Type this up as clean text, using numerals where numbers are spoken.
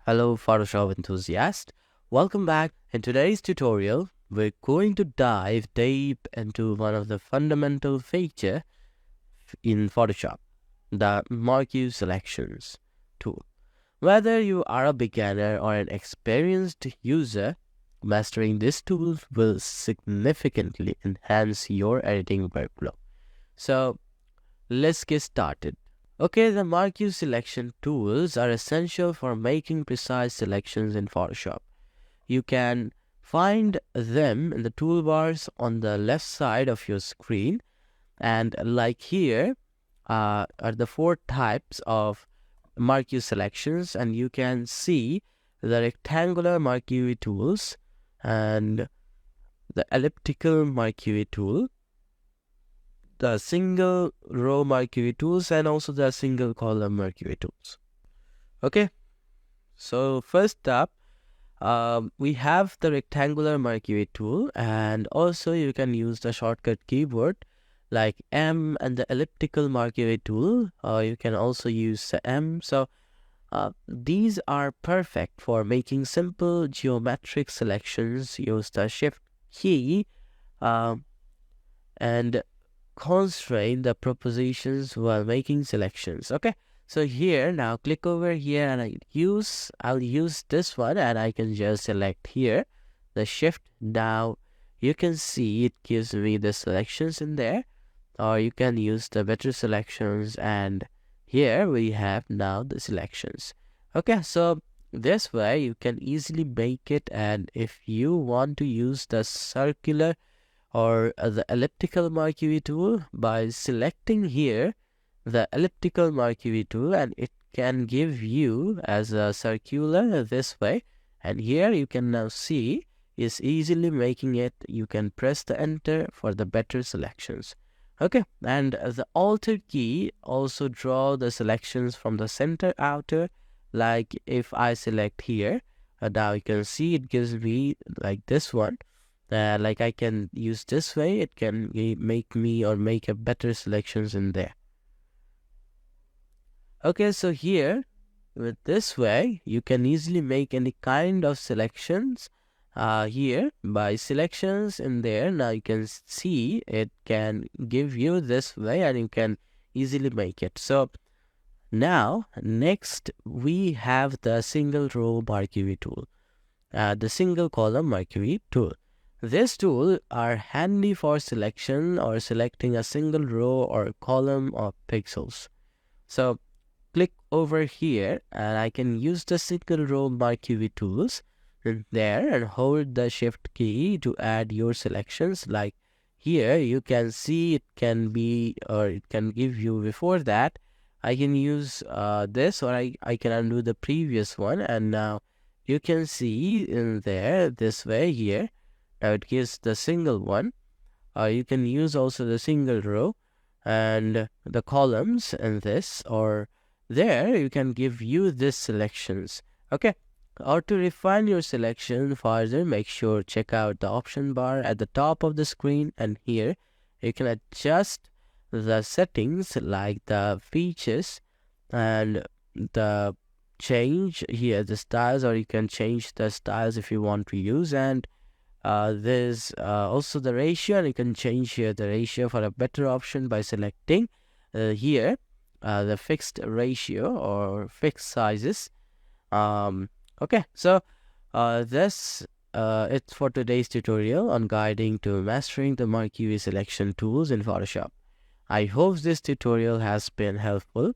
Hello Photoshop enthusiast. Welcome back. In today's tutorial, we're going to dive deep into one of the fundamental feature in Photoshop, the Marquee selections tool. Whether you are a beginner or an experienced user, mastering this tool will significantly enhance your editing workflow. So let's get started. Okay, the Marquee selection tools are essential for making precise selections in Photoshop. You can find them in the toolbars on the left side of your screen, and like here are the four types of Marquee selections, and you can see the rectangular Marquee tools and the elliptical Marquee tool, the single row Marquee tools, and also the single column Marquee tools. Okay, so first up, we have the rectangular Marquee tool, and also you can use the shortcut keyboard like M, and the elliptical Marquee tool, or you can also use the M. So these are perfect for making simple geometric selections. Use the shift key and constrain the propositions while making selections. Okay, so here now click over here, and I'll use this one, and I can just select here the shift. Now you can see it gives me the selections in there, or you can use the better selections, and here we have now the selections. Okay, so this way you can easily make it, and if you want to use the circular or the elliptical Marquee tool, by selecting here the elliptical Marquee tool, and it can give you as a circular this way, and here you can now see is easily making it. You can press the enter for the better selections. Okay, and the Alt key also draw the selections from the center outer. Like if I select here, now you can see it gives me like this one. Like I can use this way, it can make me or make a better selections in there. Okay, so here with this way you can easily make any kind of selections here by selections in there. Now you can see it can give you this way, and you can easily make it. So now next we have the single row Marquee tool, the single column Marquee tool. This tool are handy for selection or selecting a single row or column of pixels. So click over here, and I can use the single row Marquee tools in there and hold the shift key to add your selections. Like here you can see it can be, or it can give you before that. I can use this, or I can undo the previous one, and now you can see in there this way here. Now it gives the single one. You can use also the single row and the columns in this, or there you can give you this selections. Okay, or to refine your selection further, make sure check out the option bar at the top of the screen, and here you can adjust the settings like the features and the change here the styles, or you can change the styles if you want to use, and there's also the ratio, and you can change here the ratio for a better option by selecting here the fixed ratio or fixed sizes. Okay, so this it's for today's tutorial on guiding to mastering the Marquee selection tools in Photoshop. I hope this tutorial has been helpful.